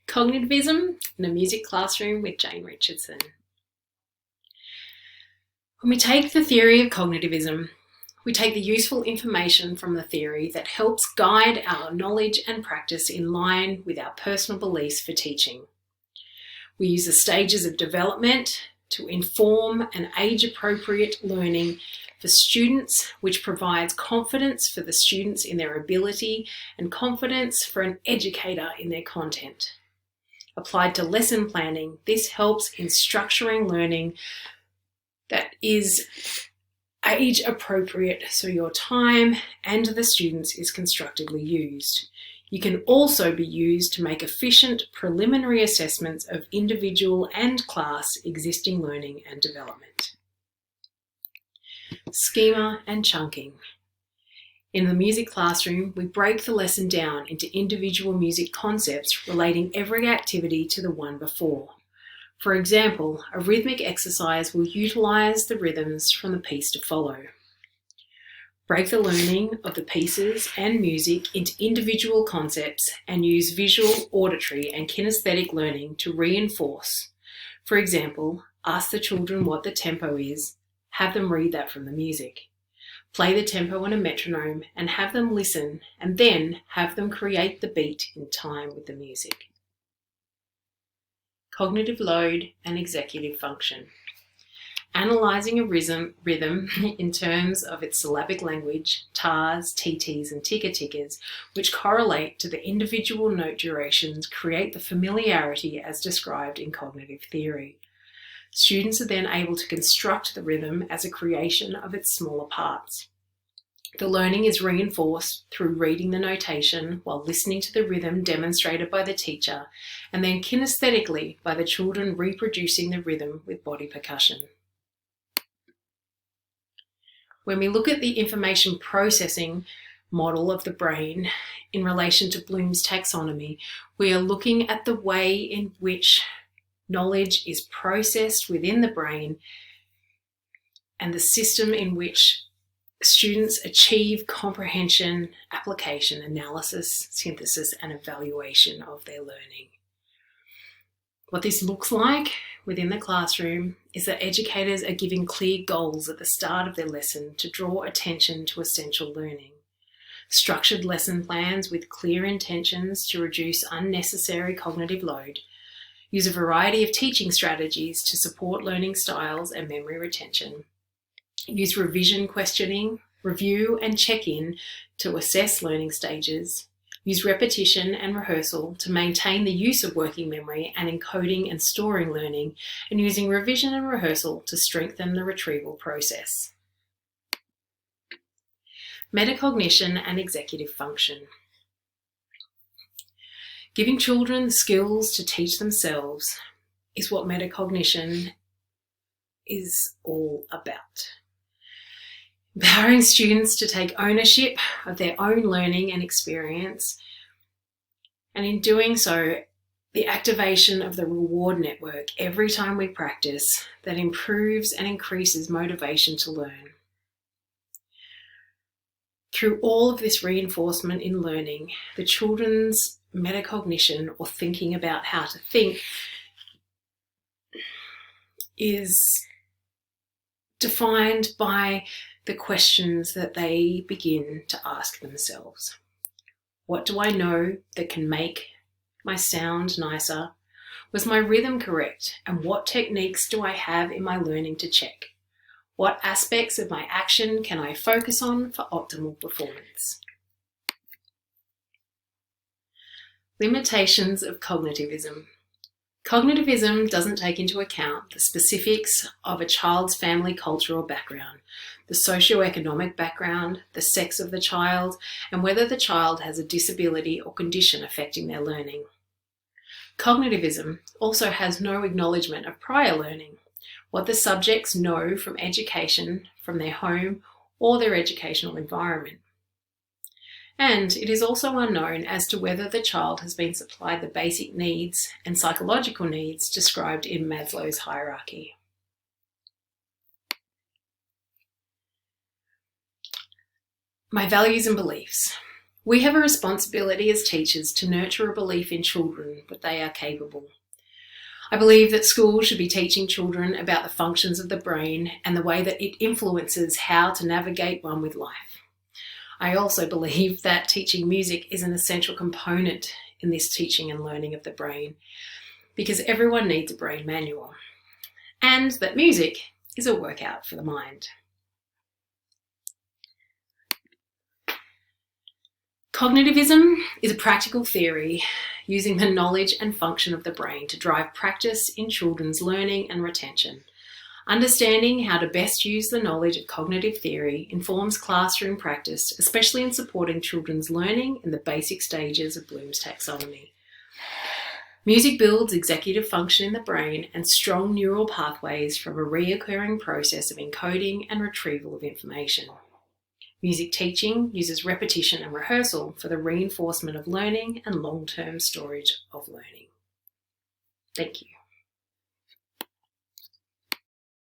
Cognitivism in a Music Classroom with Jane Richardson. When we take the theory of cognitivism, we take the useful information from the theory that helps guide our knowledge and practice in line with our personal beliefs for teaching. We use the stages of development to inform an age-appropriate learning for students, which provides confidence for the students in their ability and confidence for an educator in their content. Applied to lesson planning, this helps in structuring learning that is age appropriate, so your time and the students is constructively used. You can also be used to make efficient preliminary assessments of individual and class existing learning and development. Schema and chunking. In the music classroom, we break the lesson down into individual music concepts relating every activity to the one before. For example, a rhythmic exercise will utilise the rhythms from the piece to follow. Break the learning of the pieces and music into individual concepts and use visual, auditory and kinesthetic learning to reinforce. For example, ask the children what the tempo is, have them read that from the music. Play the tempo on a metronome and have them listen, and then have them create the beat in time with the music. Cognitive load and executive function. Analysing a rhythm in terms of its syllabic language, tars, TTs and tickers, which correlate to the individual note durations, create the familiarity as described in cognitive theory. Students are then able to construct the rhythm as a creation of its smaller parts. The learning is reinforced through reading the notation while listening to the rhythm demonstrated by the teacher, and then kinesthetically by the children reproducing the rhythm with body percussion. When we look at the information processing model of the brain in relation to Bloom's taxonomy, we are looking at the way in which knowledge is processed within the brain and the system in which students achieve comprehension, application, analysis, synthesis, and evaluation of their learning. What this looks like within the classroom is that educators are giving clear goals at the start of their lesson to draw attention to essential learning. Structured lesson plans with clear intentions to reduce unnecessary cognitive load. Use a variety of teaching strategies to support learning styles and memory retention. Use revision questioning, review and check-in to assess learning stages. Use repetition and rehearsal to maintain the use of working memory and encoding and storing learning, and using revision and rehearsal to strengthen the retrieval process. Metacognition and executive function. Giving children the skills to teach themselves is what metacognition is all about. Empowering students to take ownership of their own learning and experience, and in doing so, the activation of the reward network every time we practice that improves and increases motivation to learn. Through all of this reinforcement in learning, the children's metacognition, or thinking about how to think, is defined by the questions that they begin to ask themselves. What do I know that can make my sound nicer? Was my rhythm correct? And what techniques do I have in my learning to check? What aspects of my action can I focus on for optimal performance? Limitations of cognitivism. Cognitivism doesn't take into account the specifics of a child's family, culture or background, the socioeconomic background, the sex of the child, and whether the child has a disability or condition affecting their learning. Cognitivism also has no acknowledgement of prior learning, what the subjects know from education, from their home or their educational environment. And it is also unknown as to whether the child has been supplied the basic needs and psychological needs described in Maslow's hierarchy. My values and beliefs. We have a responsibility as teachers to nurture a belief in children that they are capable. I believe that schools should be teaching children about the functions of the brain and the way that it influences how to navigate one with life. I also believe that teaching music is an essential component in this teaching and learning of the brain, because everyone needs a brain manual, and that music is a workout for the mind. Cognitivism is a practical theory using the knowledge and function of the brain to drive practice in children's learning and retention. Understanding how to best use the knowledge of cognitive theory informs classroom practice, especially in supporting children's learning in the basic stages of Bloom's taxonomy. Music builds executive function in the brain and strong neural pathways from a recurring process of encoding and retrieval of information. Music teaching uses repetition and rehearsal for the reinforcement of learning and long-term storage of learning. Thank you.